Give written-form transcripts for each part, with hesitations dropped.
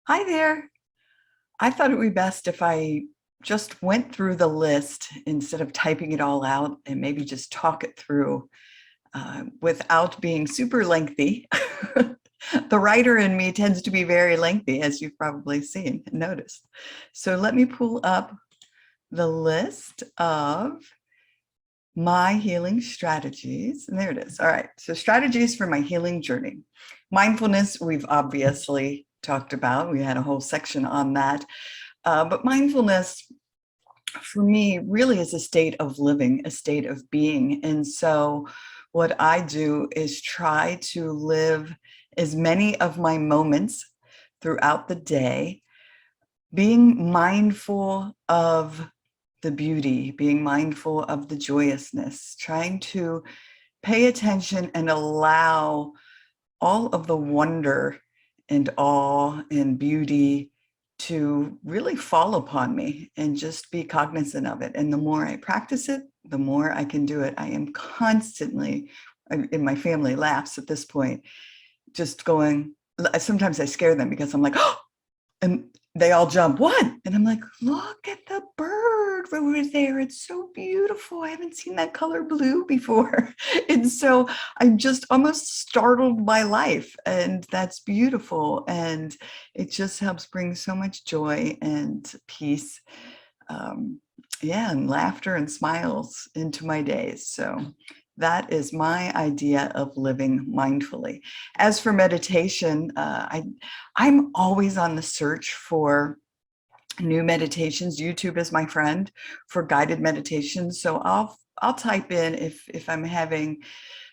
Hi there. I thought it would be best if I just went through the list instead of typing it all out and maybe just talk it through without being super lengthy. The writer in me tends to be very lengthy, as you've probably seen and noticed. So let me pull up the list of my healing strategies. And there it is. All right. So, strategies for my healing journey. Mindfulness, we've obviously talked about. We had a whole section on that. But mindfulness for me really is a state of living, a state of being. And so, what I do is try to live as many of my moments throughout the day, being mindful of the beauty, being mindful of the joyousness, trying to pay attention and allow all of the wonder and awe and beauty to really fall upon me and just be cognizant of it. And the more I practice it, the more I can do it. I am constantly, and my family laughs at this point, just going, sometimes I scare them because I'm like, oh, and they all jump, what? And I'm like, look at the bird over there. It's so beautiful. I haven't seen that color blue before. And so I'm just almost startled by life. And that's beautiful. And it just helps bring so much joy and peace. Um, yeah, and laughter and smiles into my days. So that is my idea of living mindfully. As for meditation, I'm always on the search for new meditations. YouTube is my friend for guided meditations. So I'll type in if I'm having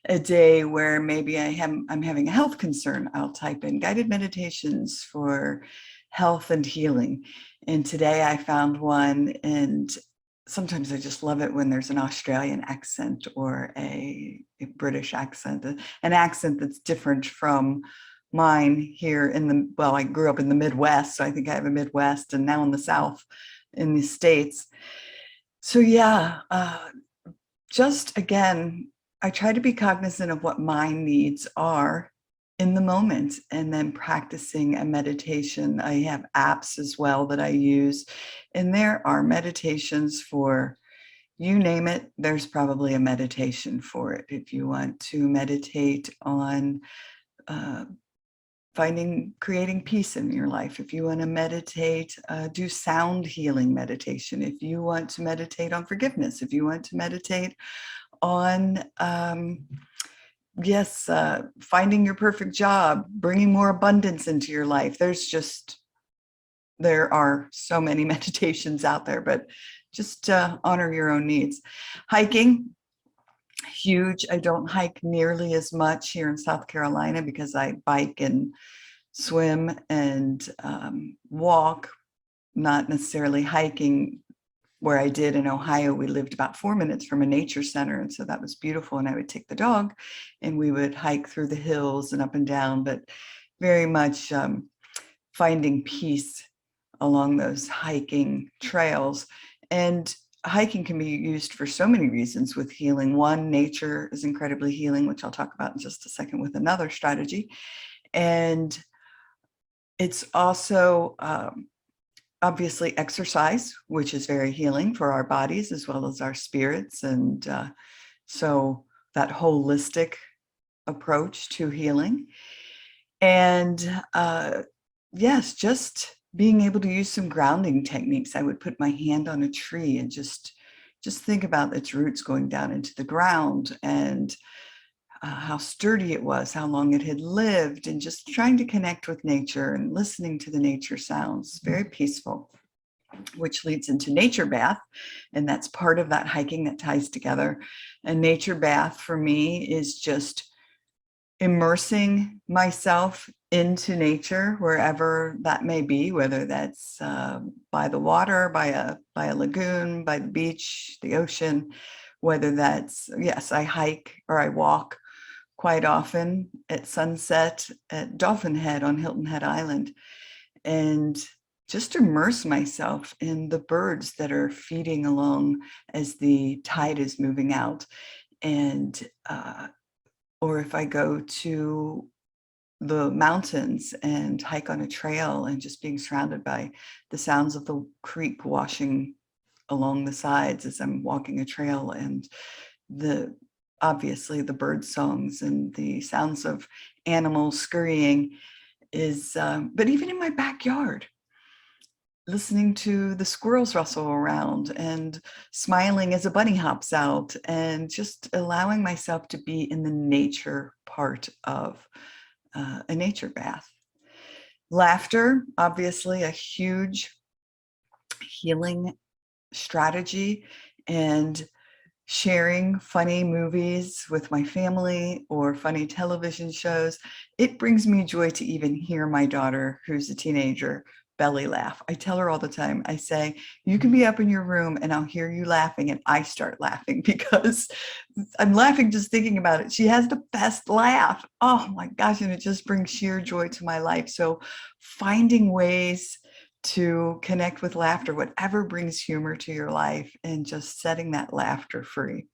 a day where maybe I'm having a health concern, I'll type in guided meditations for health and healing. And today I found one, and sometimes I just love it when there's an Australian accent or a British accent, an accent that's different from mine here in the, well, I grew up in the Midwest, so I think I have a Midwest, and now in the South in the States. So yeah, just again, I try to be cognizant of what my needs are in the moment and then practicing a meditation. I have apps as well that I use, and there are meditations for you name it, there's probably a meditation for it. If you want to meditate on uh, creating peace in your life, if you want to meditate, do sound healing meditation, if you want to meditate on forgiveness, if you want to meditate on yes, finding your perfect job, bringing more abundance into your life. There are so many meditations out there, but just honor your own needs. Hiking, huge. I don't hike nearly as much here in South Carolina because I bike and swim and walk, not necessarily hiking. Where I did in Ohio, we lived about 4 minutes from a nature center. And so that was beautiful. And I would take the dog and we would hike through the hills and up and down, but very much finding peace along those hiking trails. And hiking can be used for so many reasons with healing. One, nature is incredibly healing, which I'll talk about in just a second with another strategy. And it's also obviously exercise, which is very healing for our bodies as well as our spirits. And so that holistic approach to healing. And yes, just being able to use some grounding techniques. I would put my hand on a tree and just think about its roots going down into the ground and how sturdy it was, how long it had lived, and just trying to connect with nature and listening to the nature sounds. Very peaceful, which leads into nature bath. And that's part of that hiking that ties together. A nature bath for me is just immersing myself into nature wherever that may be, whether that's by the water, by a lagoon, by the beach, the ocean, whether that's, yes, I hike or I walk quite often at sunset at Dolphin Head on Hilton Head Island, and just immerse myself in the birds that are feeding along as the tide is moving out. And or if I go to the mountains and hike on a trail and just being surrounded by the sounds of the creek washing along the sides as I'm walking a trail, and the obviously the bird songs and the sounds of animals scurrying is, but even in my backyard, listening to the squirrels rustle around and smiling as a bunny hops out, and just allowing myself to be in the nature part of a nature bath. Laughter, obviously a huge healing strategy, and sharing funny movies with my family or funny television shows. It brings me joy to even hear my daughter, who's a teenager, belly laugh. I tell her all the time, I say, you can be up in your room and I'll hear you laughing, and I start laughing because I'm laughing just thinking about it. She has the best laugh. Oh my gosh, and it just brings sheer joy to my life. So finding ways to connect with laughter, whatever brings humor to your life, and just setting that laughter free.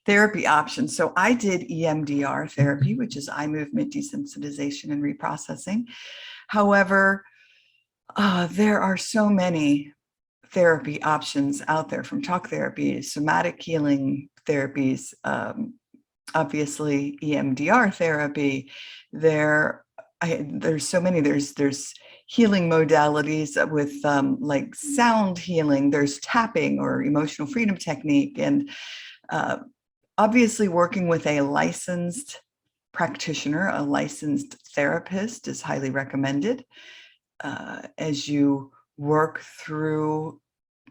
Therapy options. So I did EMDR therapy, which is eye movement desensitization and reprocessing. However, there are so many therapy options out there, from talk therapy, somatic healing therapies, obviously EMDR therapy. There's so many. There's healing modalities with like sound healing. There's tapping or emotional freedom technique, and obviously working with a licensed practitioner, a licensed therapist is highly recommended as you work through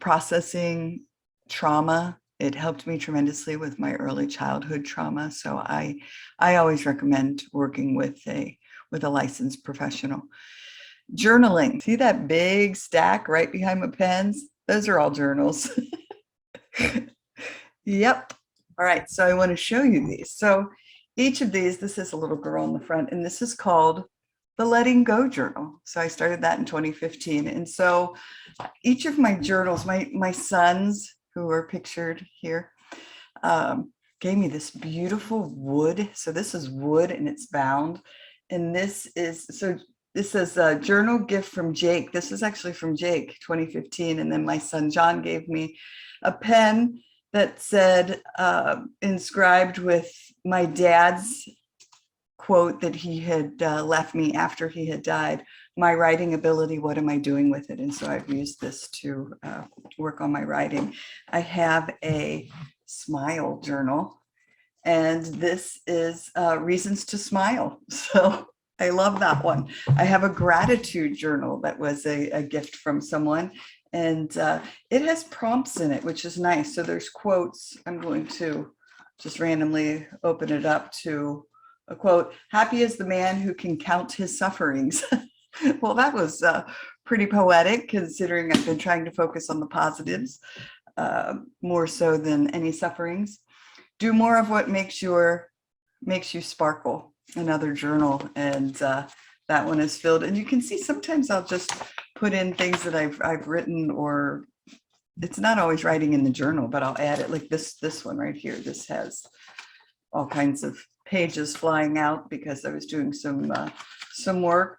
processing trauma. It helped me tremendously with my early childhood trauma. So I always recommend working with a licensed professional. Journaling. See that big stack right behind my pens? Those are all journals. Yep. All right. So I want to show you these. So each of these, this is a little girl in the front, and this is called the Letting Go Journal. So I started that in 2015. And so each of my journals, my sons, who are pictured here, gave me this beautiful wood. So this is wood and it's bound. And this says a journal gift from Jake. This is actually from Jake, 2015. And then my son John gave me a pen that said, inscribed with my dad's quote that he had left me after he had died: my writing ability, what am I doing with it? And so I've used this to work on my writing. I have a smile journal, and this is reasons to smile. So I love that one. I have a gratitude journal that was a gift from someone, and it has prompts in it, which is nice. So there's quotes. I'm going to just randomly open it up to a quote: happy is the man who can count his sufferings. Well, that was pretty poetic, considering I've been trying to focus on the positives more so than any sufferings. Do more of what makes you sparkle. Another journal, and that one is filled. And you can see sometimes I'll just put in things that I've written, or it's not always writing in the journal, but I'll add it. Like this one right here. This has all kinds of pages flying out because I was doing some work.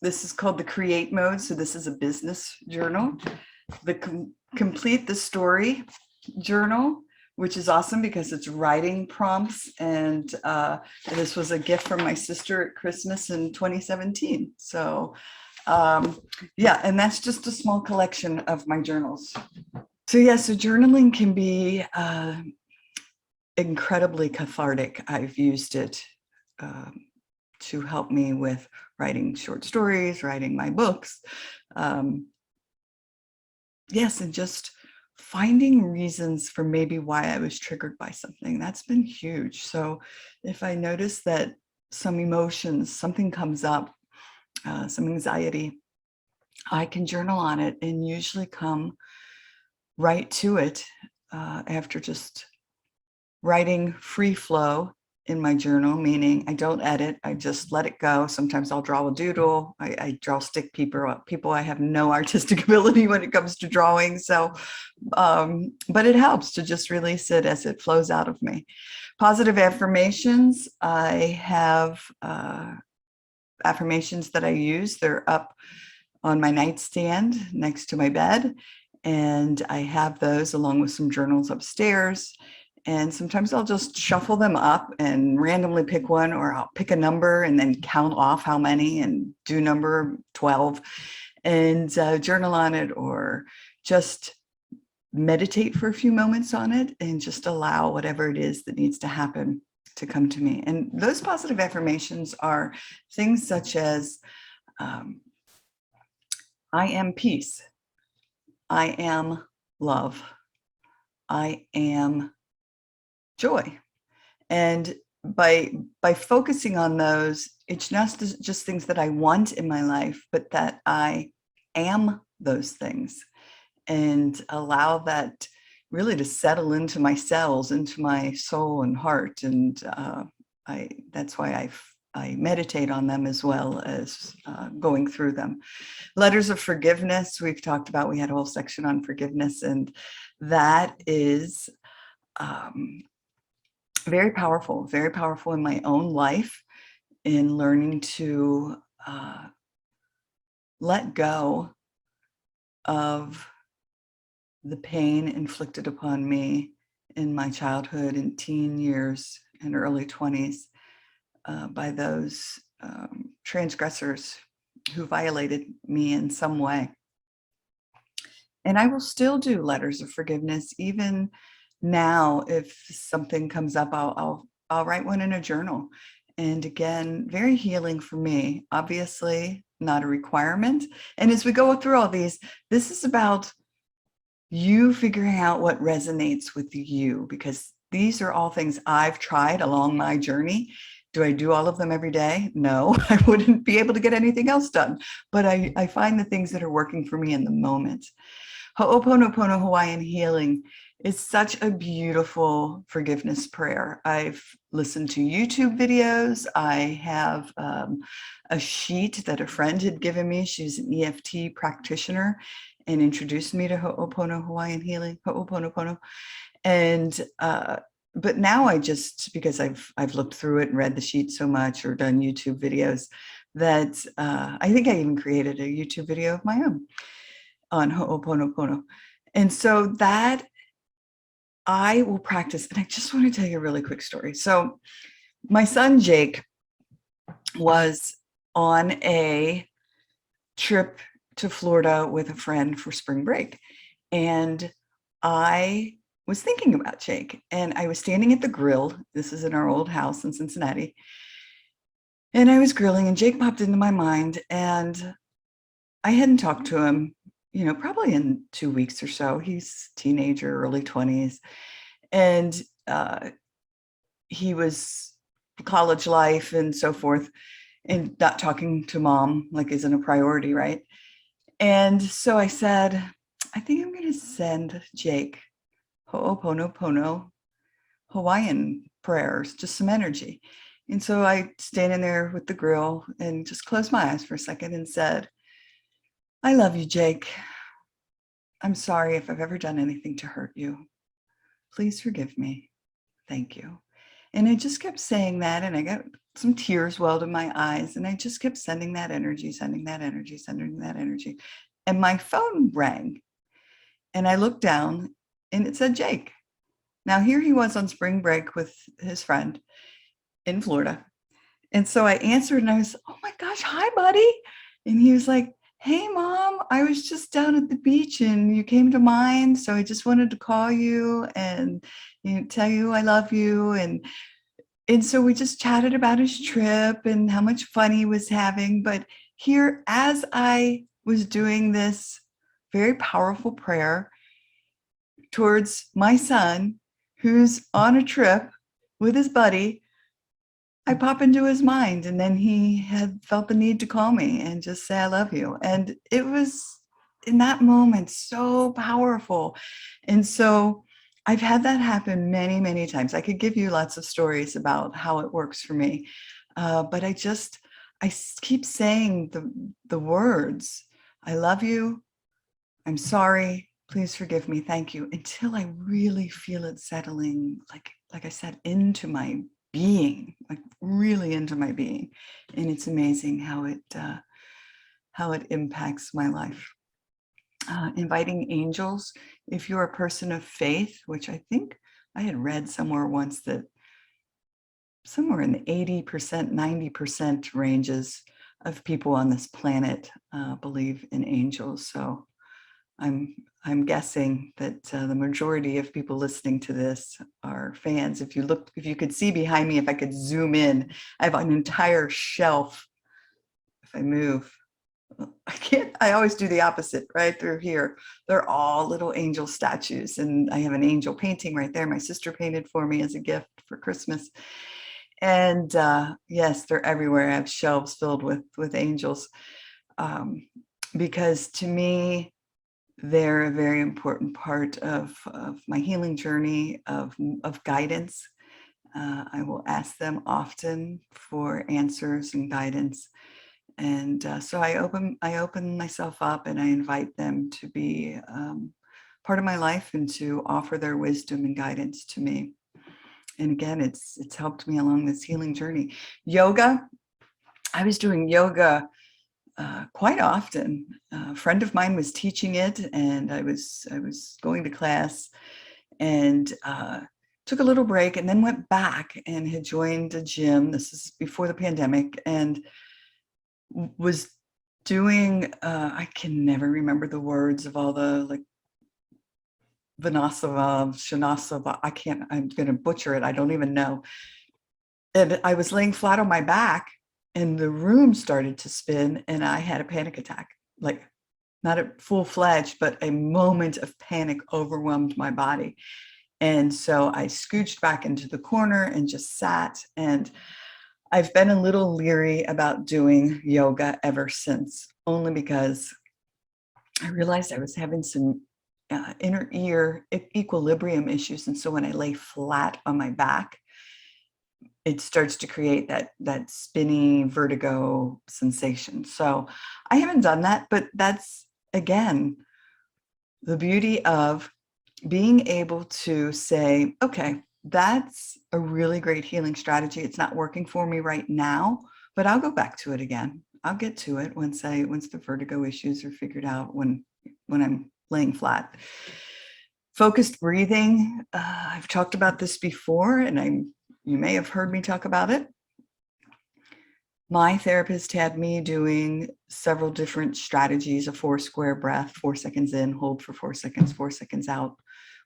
This is called the Create Mode. So this is a business journal. The Complete the Story journal, which is awesome because it's writing prompts. And this was a gift from my sister at Christmas in 2017. So yeah, and that's just a small collection of my journals. So yeah, so journaling can be incredibly cathartic. I've used it to help me with writing short stories, writing my books. Yes, and just finding reasons for maybe why I was triggered by something. That's been huge. So if I notice that some emotions, something comes up, some anxiety, I can journal on it and usually come right to it after just writing free flow in my journal, meaning I don't edit, I just let it go. Sometimes I'll draw a doodle. I draw stick people. I have no artistic ability when it comes to drawing. So, but it helps to just release it as it flows out of me. Positive affirmations. I have affirmations that I use. They're up on my nightstand next to my bed. And I have those along with some journals upstairs. And sometimes I'll just shuffle them up and randomly pick one, or I'll pick a number and then count off how many and do number 12 and journal on it, or just meditate for a few moments on it and just allow whatever it is that needs to happen to come to me. And those positive affirmations are things such as, I am peace. I am love. I am joy. And by focusing on those, it's not just things that I want in my life, but that I am those things, and allow that really to settle into my cells, into my soul and heart. And that's why I meditate on them as well as going through them. Letters of forgiveness, we've talked about, we had a whole section on forgiveness, and that is very powerful in my own life, in learning to let go of the pain inflicted upon me in my childhood and teen years and early 20s by those transgressors who violated me in some way. And I will still do letters of forgiveness even now. If something comes up, I'll write one in a journal. And again, very healing for me. Obviously, not a requirement. And as we go through all these, this is about you figuring out what resonates with you, because these are all things I've tried along my journey. Do I do all of them every day? No, I wouldn't be able to get anything else done. But I find the things that are working for me in the moment. Ho'oponopono Hawaiian healing is such a beautiful forgiveness prayer. I've listened to YouTube videos. I have a sheet that a friend had given me. She's an EFT practitioner and introduced me to Ho'opono Hawaiian healing, Ho'oponopono. And but now I just, because I've looked through it and read the sheet so much, or done YouTube videos, that I think I even created a YouTube video of my own on Ho'oponopono. And so that I will practice. And I just want to tell you a really quick story. So my son, Jake, was on a trip to Florida with a friend for spring break. And I was thinking about Jake, and I was standing at the grill. This is in our old house in Cincinnati. And I was grilling, and Jake popped into my mind, and I hadn't talked to him, probably in 2 weeks or so. He's a teenager, early 20s. And he was college life and so forth, and not talking to mom like isn't a priority, right? And so I said, I think I'm going to send Jake Ho'oponopono Hawaiian prayers, just some energy. And so I stand in there with the grill and just closed my eyes for a second and said, I love you, Jake. I'm sorry if I've ever done anything to hurt you. Please forgive me. Thank you. And I just kept saying that, and I got some tears welled in my eyes, and I just kept sending that energy, sending that energy, sending that energy. And my phone rang, and I looked down, and it said Jake. Now, here he was on spring break with his friend in Florida. And so I answered, and I was, oh my gosh, hi, buddy. And he was like, hey, Mom, I was just down at the beach and you came to mind. So I just wanted to call you and tell you I love you. And so we just chatted about his trip and how much fun he was having. But here, as I was doing this very powerful prayer towards my son, who's on a trip with his buddy, I pop into his mind, and then he had felt the need to call me and just say, I love you. And it was in that moment so powerful. And so I've had that happen many, many times. I could give you lots of stories about how it works for me. But keep saying the words, I love you, I'm sorry, please forgive me, thank you, until I really feel it settling, like I said, into my being, like really into my being. And it's amazing how it impacts my life. Inviting angels, if you're a person of faith, which I think I had read somewhere once that somewhere in the 80%, 90% ranges of people on this planet believe in angels. So I'm guessing that the majority of people listening to this are fans. If you could see behind me, if I could zoom in, I have an entire shelf. If I move, I can't, I always do the opposite right through here. They're all little angel statues. And I have an angel painting right there. My sister painted for me as a gift for Christmas. And yes, they're everywhere. I have shelves filled with angels. Because to me, they're a very important part of my healing journey, of guidance. I will ask them often for answers and guidance. And so I open myself up and I invite them to be part of my life and to offer their wisdom and guidance to me. And again, it's helped me along this healing journey. Yoga, I was doing yoga quite often. A friend of mine was teaching it, and I was going to class, and took a little break, and then went back and had joined a gym. This is before the pandemic, and was doing. I can never remember the words of all the like Vinasava, Shanasava. I can't. I'm going to butcher it. I don't even know. And I was laying flat on my back, and the room started to spin, and I had a panic attack. Like, not a full-fledged, but a moment of panic overwhelmed my body. And so I scooched back into the corner and just sat. And I've been a little leery about doing yoga ever since, only because I realized I was having some inner ear equilibrium issues. And so when I lay flat on my back, it starts to create that spinny vertigo sensation. So I haven't done that, but that's, again, the beauty of being able to say, okay, that's a really great healing strategy. It's not working for me right now, but I'll go back to it again. I'll get to it once the vertigo issues are figured out, when I'm laying flat. Focused breathing. I've talked about this before, and you may have heard me talk about it. My therapist had me doing several different strategies: a 4-square breath, 4 seconds in, hold for 4 seconds, 4 seconds out,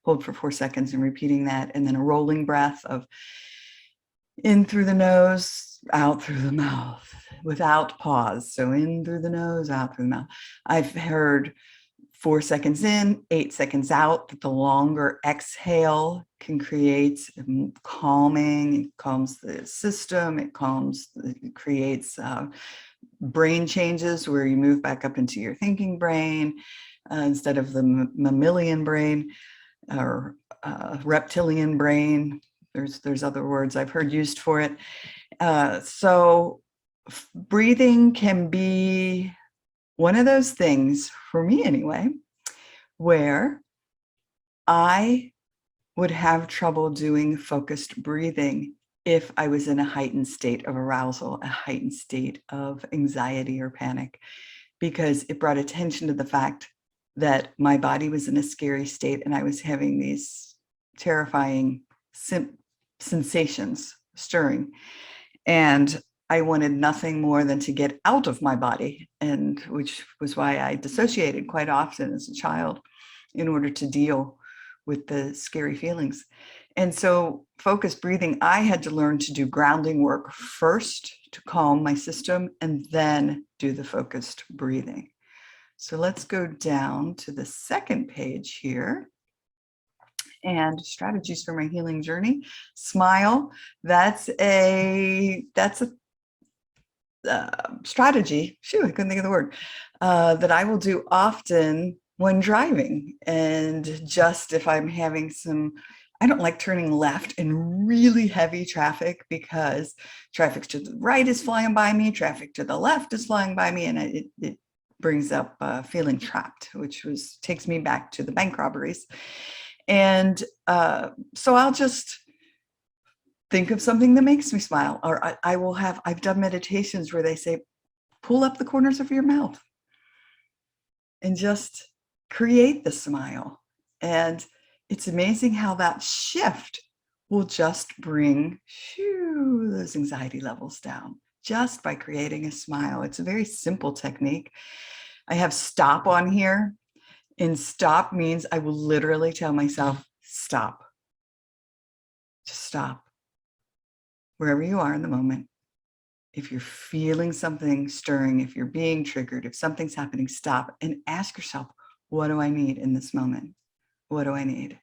hold for 4 seconds, and repeating that. And then a rolling breath of in through the nose, out through the mouth, without pause. So in through the nose, out through the mouth. I've heard 4 seconds in, 8 seconds out, that the longer exhale can create calming. It calms the system. It creates brain changes where you move back up into your thinking brain instead of the mammalian brain or reptilian brain. There's other words I've heard used for it. So breathing can be one of those things, for me anyway, where I would have trouble doing focused breathing if I was in a heightened state of arousal, a heightened state of anxiety or panic, because it brought attention to the fact that my body was in a scary state and I was having these terrifying sensations stirring. And I wanted nothing more than to get out of my body, and which was why I dissociated quite often as a child in order to deal with the scary feelings. And so focused breathing, I had to learn to do grounding work first to calm my system, and then do the focused breathing. So let's go down to the second page here. And strategies for my healing journey. Smile. That's a strategy. Shoot, I couldn't think of the word. That I will do often when driving. And just if I'm having I don't like turning left in really heavy traffic, because traffic to the right is flying by me, traffic to the left is flying by me, and it brings up feeling trapped, which takes me back to the bank robberies. And so I'll just think of something that makes me smile. Or I've done meditations where they say, pull up the corners of your mouth and just create the smile. And it's amazing how that shift will just bring those anxiety levels down just by creating a smile. It's a very simple technique. I have stop on here, and stop means I will literally tell myself, stop. Just stop. Wherever you are in the moment. If you're feeling something stirring, if you're being triggered, if something's happening, stop and ask yourself, what do I need in this moment? What do I need?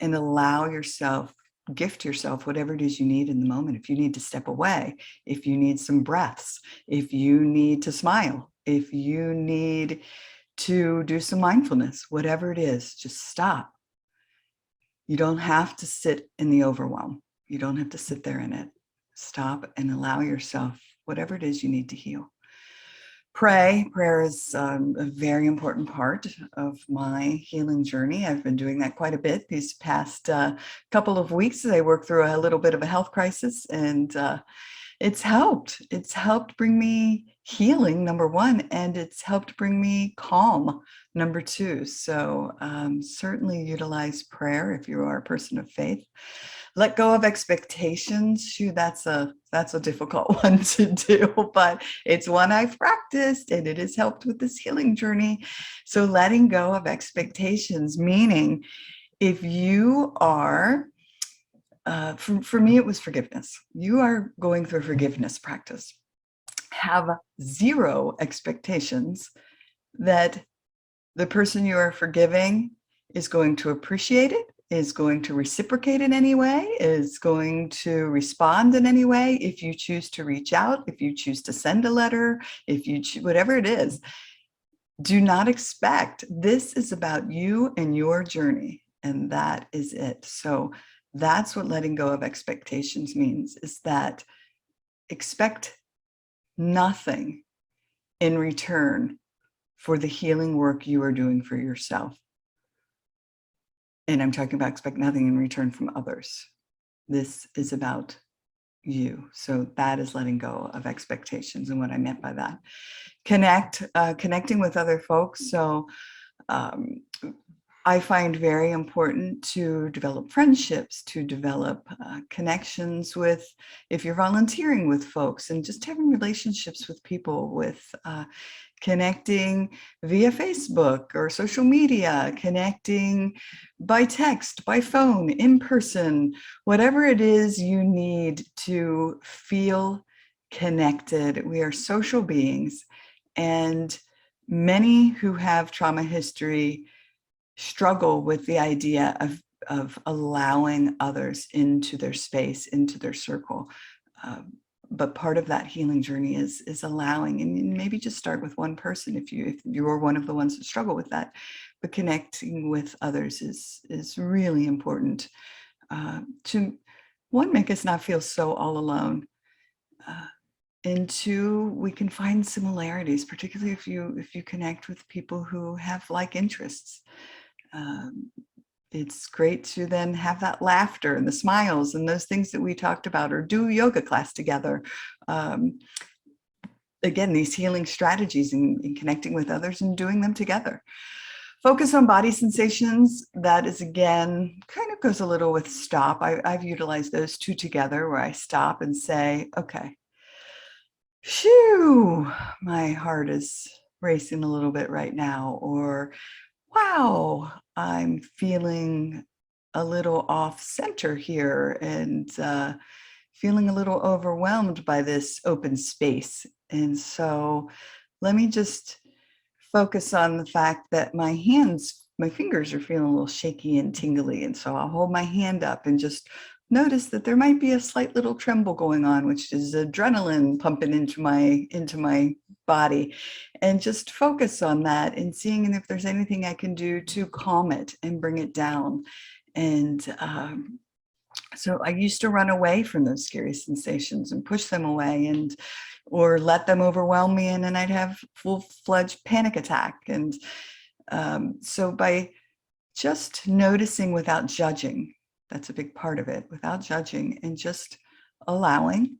And allow yourself, gift yourself whatever it is you need in the moment. If you need to step away, if you need some breaths, if you need to smile, if you need to do some mindfulness, whatever it is, just stop. You don't have to sit in the overwhelm. You don't have to sit there in it. Stop and allow yourself whatever it is you need to heal. Pray. Prayer is a very important part of my healing journey. I've been doing that quite a bit these past couple of weeks as I work through a little bit of a health crisis, and it's helped. It's helped bring me healing, number one, and it's helped bring me calm, number two. So certainly utilize prayer if you are a person of faith. Let go of expectations. That's a difficult one to do, but it's one I've practiced, and it has helped with this healing journey. So letting go of expectations, meaning if you are, for me, it was forgiveness. You are going through a forgiveness practice. Have zero expectations that the person you are forgiving is going to appreciate it, is going to reciprocate in any way, is going to respond in any way. If you choose to reach out, if you choose to send a letter, if you whatever it is, do not expect. This is about you and your journey, and that is it. So that's what letting go of expectations means, is that expect nothing in return for the healing work you are doing for yourself. And I'm talking about expect nothing in return from others. This is about you. So that is letting go of expectations. And what I meant by that, connecting with other folks. So I find very important to develop friendships, to develop connections with, if you're volunteering with folks, and just having relationships with people, with connecting via Facebook or social media, connecting by text, by phone, in person, whatever it is you need to feel connected. We are social beings, and many who have trauma history struggle with the idea of allowing others into their space, into their circle. But part of that healing journey is allowing, and maybe just start with one person if you're one of the ones that struggle with that. But connecting with others is really important to, one, make us not feel so all alone. And two, we can find similarities, particularly if you connect with people who have like interests. It's great to then have that laughter and the smiles and those things that we talked about, or do yoga class together. Again, these healing strategies and connecting with others and doing them together. Focus on body sensations. That is, again, kind of goes a little with stop. I've utilized those two together, where I stop and say, okay, phew, my heart is racing a little bit right now, or wow, I'm feeling a little off center here, and feeling a little overwhelmed by this open space. And so let me just focus on the fact that my fingers are feeling a little shaky and tingly. And so I'll hold my hand up and just notice that there might be a slight little tremble going on, which is adrenaline pumping into my body, and just focus on that and seeing if there's anything I can do to calm it and bring it down. And so I used to run away from those scary sensations and push them away, and or let them overwhelm me, and then I'd have full-fledged panic attack. And so by just noticing without judging, that's a big part of it, without judging and just allowing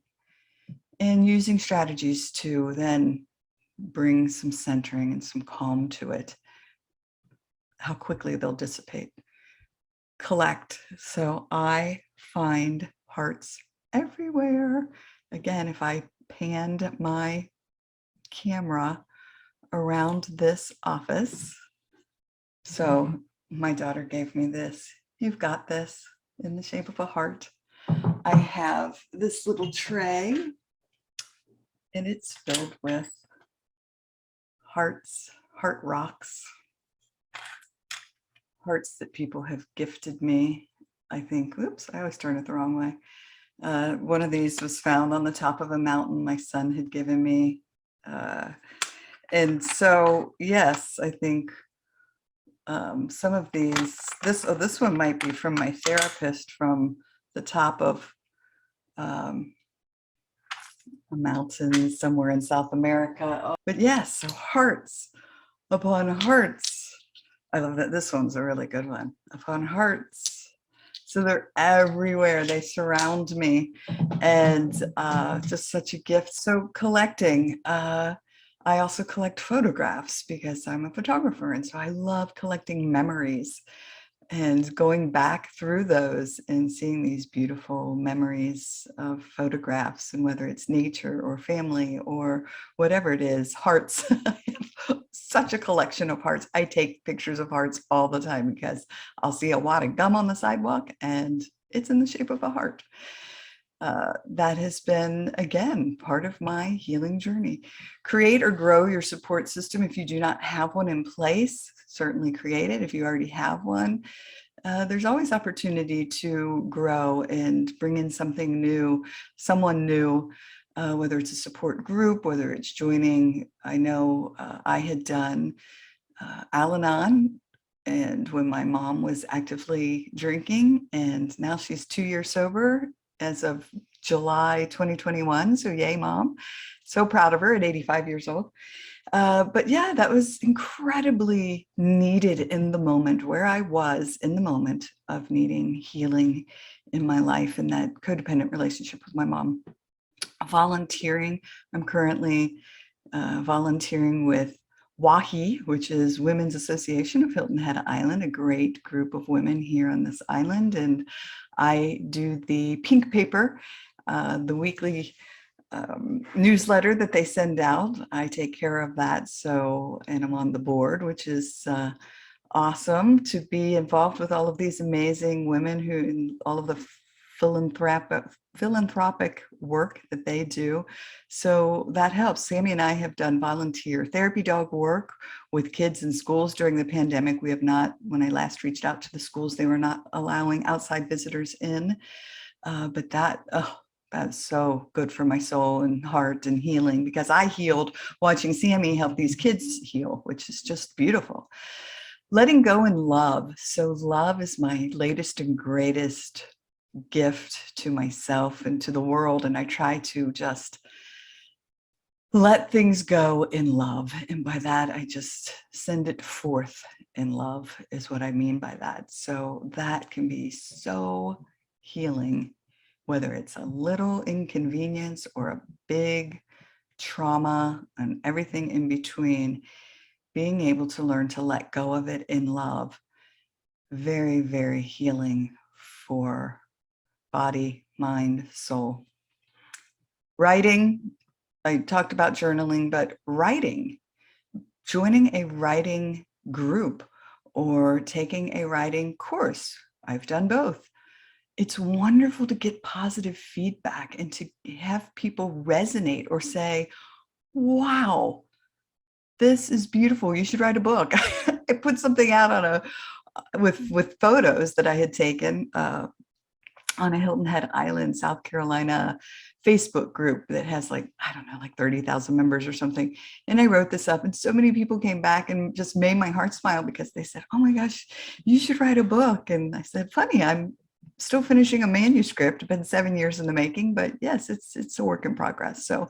and using strategies to then bring some centering and some calm to it, how quickly they'll dissipate. Collect. So I find hearts everywhere. Again, if I panned my camera around this office, so my daughter gave me this. You've got this, in the shape of a heart. I have this little tray, and it's filled with hearts, heart rocks, hearts that people have gifted me. I think, oops, I always turn it the wrong way. One of these was found on the top of a mountain my son had given me. And so, yes, I think some of these, this one might be from my therapist from the top of a mountain somewhere in South America. But yes, so hearts upon hearts. I love that. This one's a really good one. Upon hearts. So they're everywhere. They surround me, and just such a gift. So collecting. I also collect photographs because I'm a photographer, and so I love collecting memories and going back through those and seeing these beautiful memories of photographs, and whether it's nature or family or whatever it is, hearts. I have such a collection of hearts. I take pictures of hearts all the time because I'll see a wad of gum on the sidewalk and it's in the shape of a heart. That has been, again, part of my healing journey. Create or grow your support system. If you do not have one in place, certainly create it. If you already have one, there's always opportunity to grow and bring in something new, someone new, whether it's a support group, whether it's joining. I know I had done Al-Anon, and when my mom was actively drinking, and now she's 2 years sober as of July 2021. So yay, Mom. So proud of her at 85 years old. But yeah, that was incredibly needed in the moment where I was in the moment of needing healing in my life, in that codependent relationship with my mom. Volunteering. I'm currently volunteering with WAHI, which is Women's Association of Hilton Head Island, a great group of women here on this island. And I do the pink paper, the weekly newsletter that they send out. I take care of that. So, and I'm on the board, which is awesome to be involved with all of these amazing women who, all of the philanthropic work that they do. So that helps. Sammy and I have done volunteer therapy dog work with kids in schools during the pandemic. We have not, when I last reached out to the schools, they were not allowing outside visitors in. But that's so good for my soul and heart and healing, because I healed watching Sammy help these kids heal, which is just beautiful. Letting go and love. So love is my latest and greatest gift to myself and to the world. And I try to just let things go in love. And by that, I just send it forth in love is what I mean by that. So that can be so healing, whether it's a little inconvenience or a big trauma and everything in between. Being able to learn to let go of it in love, very, very healing for body, mind, soul. Writing, I talked about journaling, but writing, joining a writing group or taking a writing course. I've done both. It's wonderful to get positive feedback and to have people resonate or say, wow, this is beautiful. You should write a book. I put something out on with photos that I had taken on a Hilton Head Island, South Carolina Facebook group that has like, I don't know, like 30,000 members or something. And I wrote this up and so many people came back and just made my heart smile because they said, oh my gosh, you should write a book. And I said, funny, I'm still finishing a manuscript. It's been 7 years in the making, but yes, it's a work in progress. So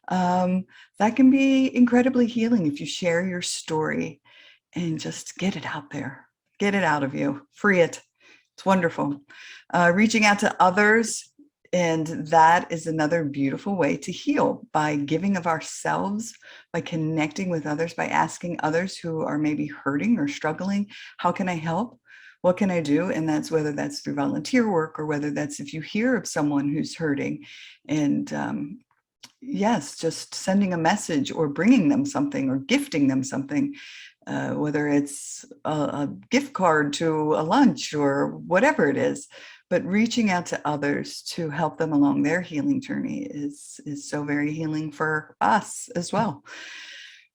that can be incredibly healing if you share your story and just get it out there, get it out of you, free it. It's wonderful. Reaching out to others, and that is another beautiful way to heal, by giving of ourselves, by connecting with others, by asking others who are maybe hurting or struggling, how can I help? What can I do? And that's whether that's through volunteer work or whether that's if you hear of someone who's hurting, and yes, just sending a message or bringing them something or gifting them something. Whether it's a gift card to a lunch or whatever it is, but reaching out to others to help them along their healing journey is so very healing for us as well.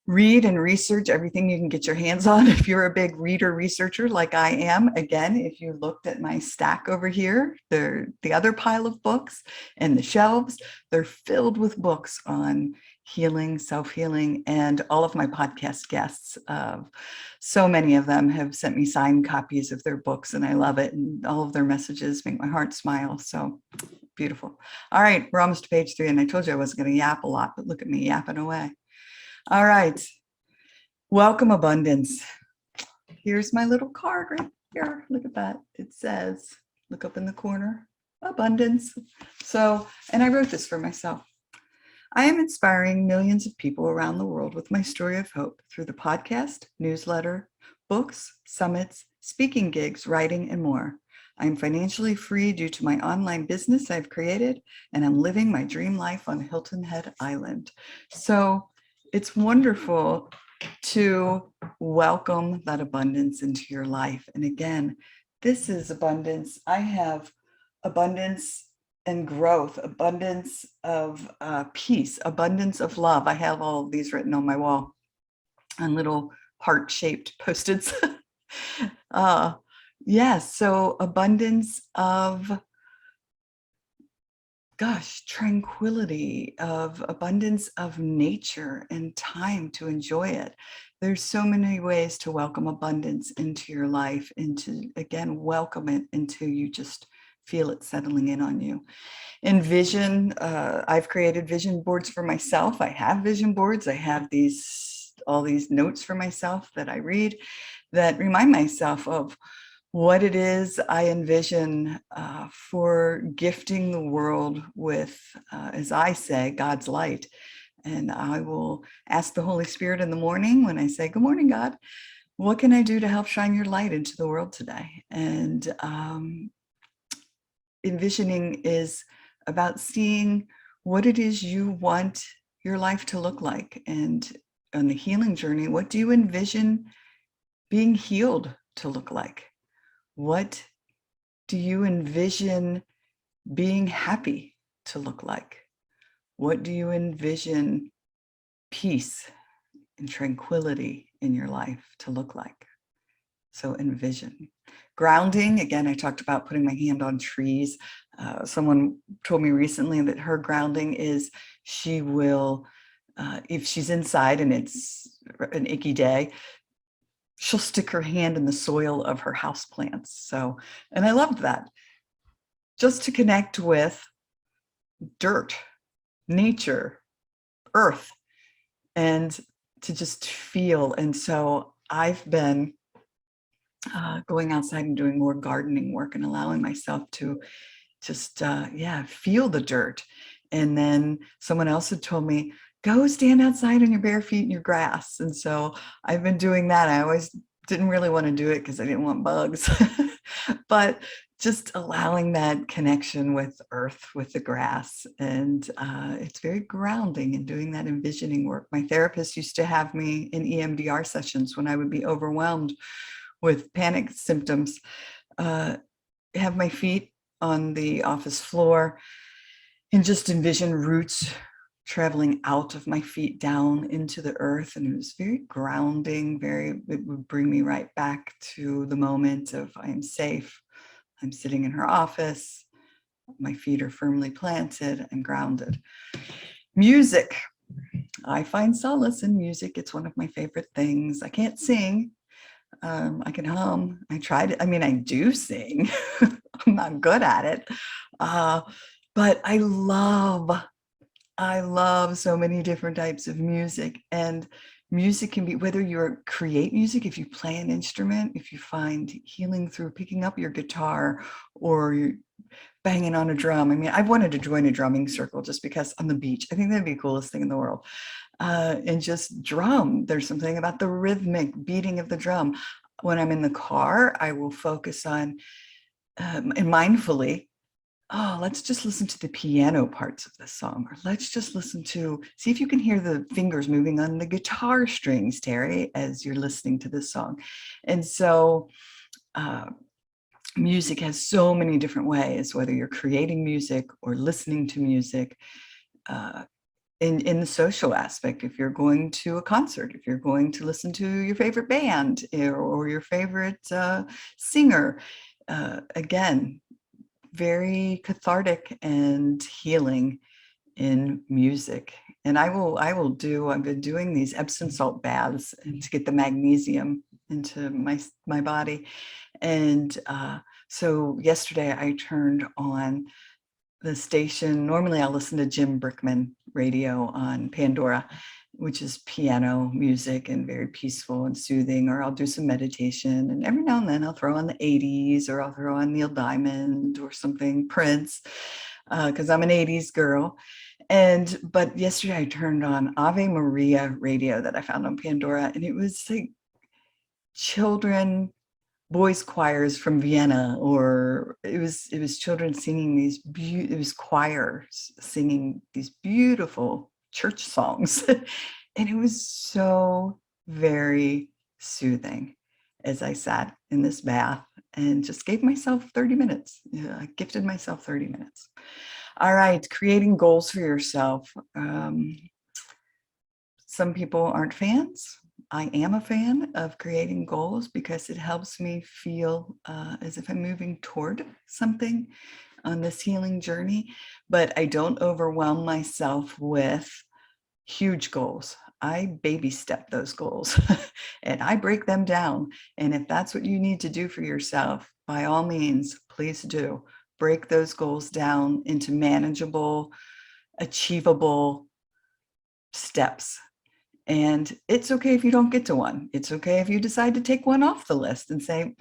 Read and research everything you can get your hands on. If you're a big reader researcher like I am, again, if you looked at my stack over here, the other pile of books and the shelves, they're filled with books on healing, self-healing, and all of my podcast guests. So many of them have sent me signed copies of their books, and I love it. And all of their messages make my heart smile. So beautiful. All right, we're almost to page 3, and I told you I wasn't going to yap a lot, but look at me yapping away. All right. Welcome abundance. Here's my little card right here. Look at that. It says, look up in the corner, abundance. So, and I wrote this for myself. I am inspiring millions of people around the world with my story of hope through the podcast, newsletter, books, summits, speaking gigs, writing, and more. I am financially free due to my online business I've created, and I'm living my dream life on Hilton Head Island. So it's wonderful to welcome that abundance into your life. And again, this is abundance. I have abundance and growth, abundance of peace, abundance of love. I have all of these written on my wall on little heart-shaped Post-its. Yes, so abundance of, gosh, tranquility, of abundance of nature and time to enjoy it. There's so many ways to welcome abundance into your life and to, again, welcome it until you just feel it settling in on you. Envision, I've created vision boards for myself. I have vision boards. I have all these notes for myself that I read that remind myself of what it is I envision for gifting the world with, as I say, God's light. And I will ask the Holy Spirit in the morning when I say, good morning, God, what can I do to help shine your light into the world today? And envisioning is about seeing what it is you want your life to look like. And on the healing journey, what do you envision being healed to look like? What do you envision being happy to look like? What do you envision peace and tranquility in your life to look like? So envision. Grounding, again, I talked about putting my hand on trees. Someone told me recently that her grounding is she will, if she's inside and it's an icky day, she'll stick her hand in the soil of her houseplants. So, and I loved that. Just to connect with dirt, nature, earth, and to just feel. And so I've been going outside and doing more gardening work and allowing myself to just, feel the dirt. And then someone else had told me, go stand outside on your bare feet in your grass. And so I've been doing that. I always didn't really want to do it because I didn't want bugs, but just allowing that connection with earth, with the grass. And it's very grounding in doing that envisioning work. My therapist used to have me in EMDR sessions when I would be overwhelmed with panic symptoms, have my feet on the office floor and just envision roots traveling out of my feet down into the earth. And it was very grounding, it would bring me right back to the moment of I'm safe. I'm sitting in her office. My feet are firmly planted and grounded. Music. I find solace in music. It's one of my favorite things. I can't sing. I can hum. I tried it. I mean, I do sing. I'm not good at it. But I love so many different types of music. And music can be, whether you create music, if you play an instrument, if you find healing through picking up your guitar or you're banging on a drum. I mean, I've wanted to join a drumming circle just because on the beach, I think that'd be the coolest thing in the world. And just drum. There's something about the rhythmic beating of the drum. When I'm in the car, I will focus on and mindfully, oh, let's just listen to the piano parts of the song, or let's just listen to, see if you can hear the fingers moving on the guitar strings, Teri, as you're listening to this song. And so music has so many different ways, whether you're creating music or listening to music. In the social aspect, if you're going to a concert, if you're going to listen to your favorite band or your favorite singer, again, very cathartic and healing in music. And I've been doing these Epsom salt baths to get the magnesium into my body. And so yesterday I turned on the station. Normally I'll listen to Jim Brickman radio on Pandora, which is piano music and very peaceful and soothing, or I'll do some meditation. And every now and then I'll throw on the 80s, or I'll throw on Neil Diamond or something, Prince, because I'm an 80s girl. But yesterday I turned on Ave Maria radio that I found on Pandora, and it was like children, boys choirs from Vienna, or it was children singing it was choirs singing these beautiful church songs. And it was so very soothing as I sat in this bath and just gave myself 30 minutes. Yeah, I gifted myself 30 minutes. All right, creating goals for yourself. Some people aren't fans. I am a fan of creating goals because it helps me feel as if I'm moving toward something on this healing journey, but I don't overwhelm myself with huge goals. I baby step those goals and I break them down. And if that's what you need to do for yourself, by all means, please do. Break those goals down into manageable, achievable steps. And it's okay if you don't get to one. It's okay if you decide to take one off the list and say,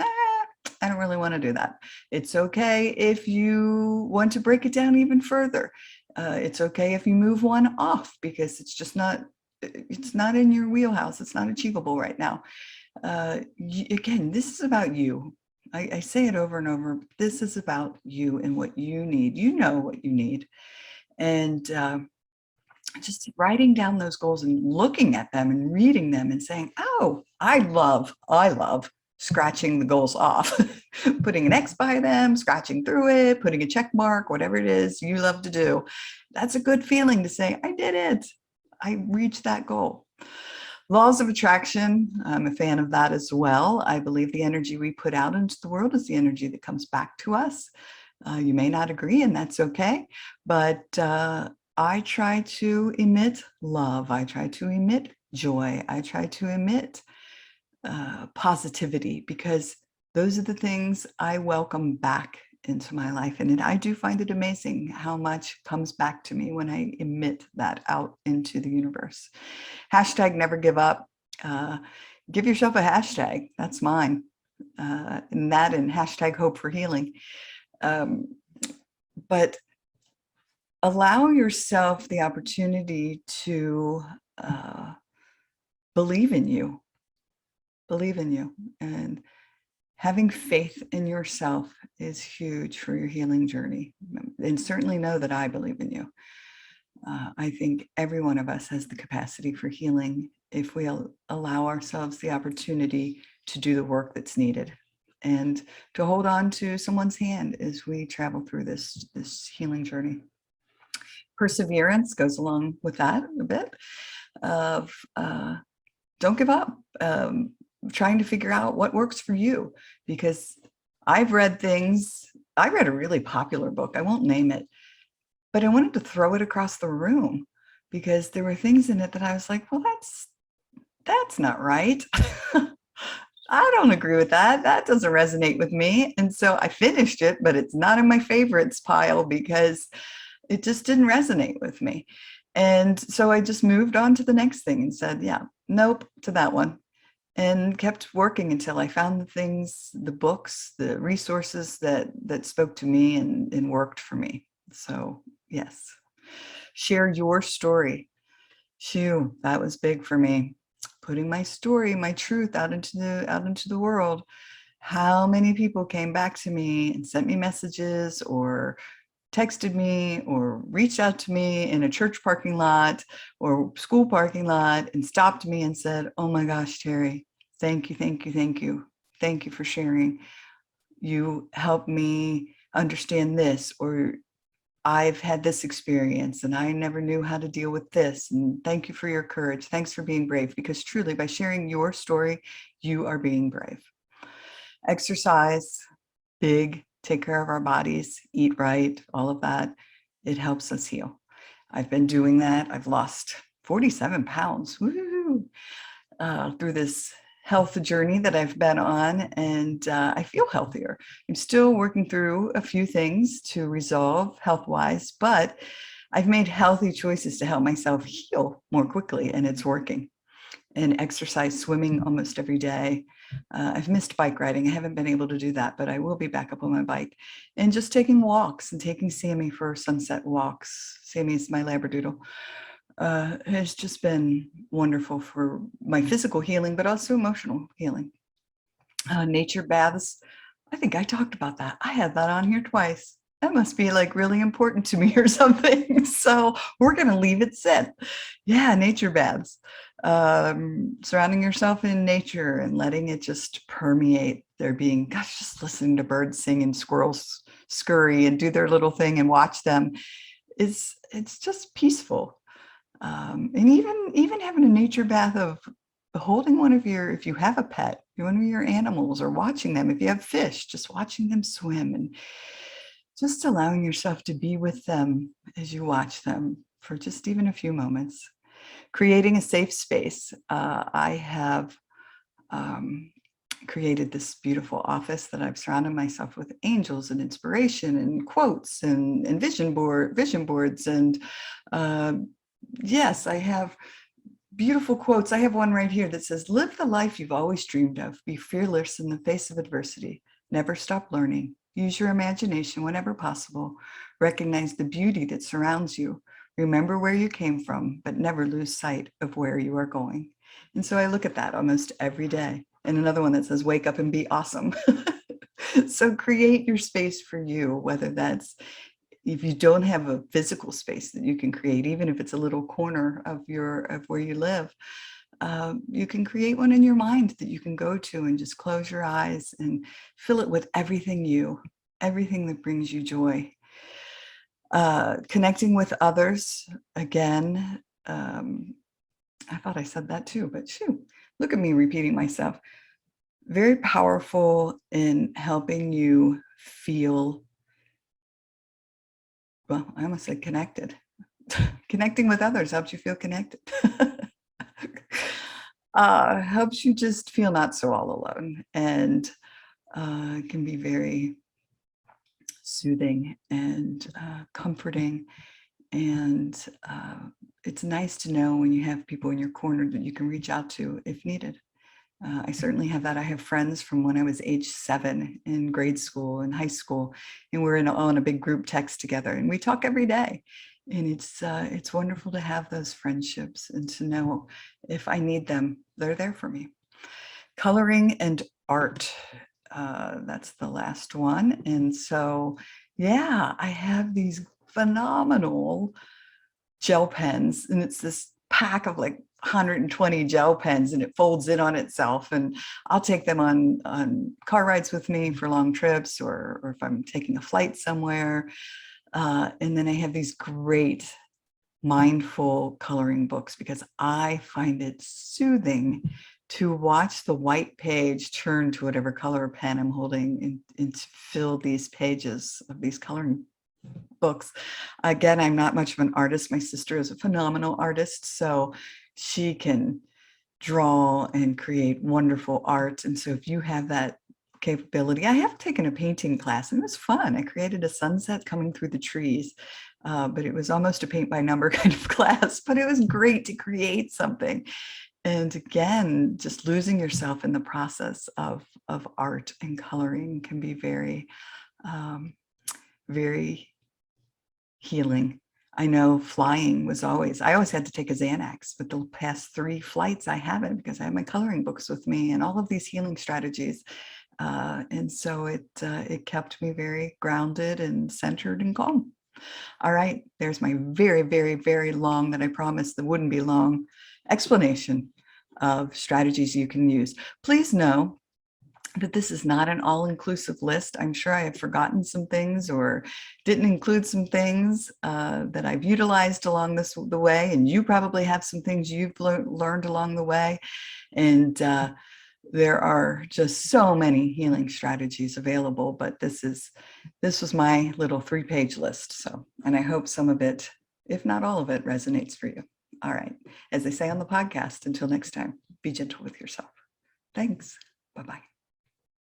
I don't really want to do that. It's okay if you want to break it down even further. It's okay if you move one off because it's not in your wheelhouse. It's not achievable right now. Again, this is about you. I say it over and over. This is about you and what you need. You know what you need. And just writing down those goals and looking at them and reading them and saying, oh, I love scratching the goals off, putting an X by them, scratching through it, putting a check mark, whatever it is you love to do. That's a good feeling to say, I did it. I reached that goal. Laws of attraction, I'm a fan of that as well. I believe the energy we put out into the world is the energy that comes back to us. You may not agree, and that's okay, but I try to emit love. I try to emit joy. I try to emit positivity, because those are the things I welcome back into my life. And I do find it amazing how much comes back to me when I emit that out into the universe. Hashtag never give up. Give yourself a hashtag. That's mine. And hashtag hope for healing. But allow yourself the opportunity to believe in you. Believe in you. And having faith in yourself is huge for your healing journey. And certainly know that I believe in you. I think every one of us has the capacity for healing if we allow ourselves the opportunity to do the work that's needed and to hold on to someone's hand as we travel through this healing journey. Perseverance goes along with that a bit of don't give up, trying to figure out what works for you, because I've read things I read a really popular book. I won't name it, but I wanted to throw it across the room because there were things in it that I was like, well, that's not right. I don't agree with that. That doesn't resonate with me. And so I finished it, but it's not in my favorites pile because it just didn't resonate with me. And so I just moved on to the next thing and said, yeah, nope to that one. And kept working until I found the things, the books, the resources that spoke to me and worked for me. So yes, share your story. Shoo, that was big for me. Putting my story, my truth out into the world. How many people came back to me and sent me messages or texted me or reached out to me in a church parking lot or school parking lot and stopped me and said, oh my gosh, Teri, thank you, thank you, thank you. Thank you for sharing. You helped me understand this, or I've had this experience and I never knew how to deal with this. And thank you for your courage. Thanks for being brave, because truly by sharing your story, you are being brave. Exercise, big, take care of our bodies, eat right, all of that. It helps us heal. I've been doing that. I've lost 47 pounds through this health journey that I've been on, and I feel healthier. I'm still working through a few things to resolve health-wise, but I've made healthy choices to help myself heal more quickly, and it's working. And exercise, swimming almost every day. I've missed bike riding. I haven't been able to do that, but I will be back up on my bike. And just taking walks and taking Sammy for sunset walks. Sammy is my Labradoodle. Has just been wonderful for my physical healing, but also emotional healing. Nature baths. I think I talked about that. I had that on here twice. That must be like really important to me or something. So we're going to leave it set. Yeah, nature baths. Surrounding yourself in nature and letting it just permeate their being. Gosh, just listening to birds sing and squirrels scurry and do their little thing and watch them. It's just peaceful. And even having a nature bath of holding one of your, if you have a pet, one of your animals, or watching them, if you have fish, just watching them swim and just allowing yourself to be with them as you watch them for just even a few moments. Creating a safe space. I have created this beautiful office that I've surrounded myself with angels and inspiration and quotes and vision boards. And yes, I have beautiful quotes. I have one right here that says, live the life you've always dreamed of. Be fearless in the face of adversity. Never stop learning. Use your imagination whenever possible. Recognize the beauty that surrounds you. Remember where you came from, but never lose sight of where you are going. And so I look at that almost every day. And another one that says, wake up and be awesome. So create your space for you, whether that's, if you don't have a physical space that you can create, even if it's a little corner of where you live, you can create one in your mind that you can go to and just close your eyes and fill it with everything that brings you joy. Connecting with others, again, I thought I said that too, but shoot, look at me repeating myself. Very powerful in helping you feel, well, I almost said connected. Connecting with others helps you feel connected. Helps you just feel not so all alone, and can be very soothing and comforting. And it's nice to know when you have people in your corner that you can reach out to if needed. I certainly have that. I have friends from when I was age 7 in grade school and high school, and we're on a big group text together, and we talk every day. And it's wonderful to have those friendships and to know if I need them, they're there for me. Coloring and art. That's the last one. And so, yeah, I have these phenomenal gel pens, and it's this pack of like 120 gel pens, and it folds in on itself, and I'll take them on car rides with me for long trips, or if I'm taking a flight somewhere. And then I have these great mindful coloring books because I find it soothing to watch the white page turn to whatever color pen I'm holding and to fill these pages of these coloring books. Again, I'm not much of an artist. My sister is a phenomenal artist, so she can draw and create wonderful art. And so if you have that capability, I have taken a painting class and it was fun. I created a sunset coming through the trees, but it was almost a paint by number kind of class, but it was great to create something. And again, just losing yourself in the process of art and coloring can be very, very healing. I know flying was I always had to take a Xanax, but the past 3 flights I haven't because I have my coloring books with me and all of these healing strategies. And so it kept me very grounded and centered and calm. All right, there's my very, very, very long, that I promised that wouldn't be long, explanation of strategies you can use. Please know that this is not an all-inclusive list. I'm sure I have forgotten some things or didn't include some things that I've utilized along the way, and you probably have some things you've learned along the way. And there are just so many healing strategies available, but this was my little 3-page list. So, and I hope some of it, if not all of it, resonates for you. All right. As they say on the podcast, until next time, be gentle with yourself. Thanks. Bye-bye.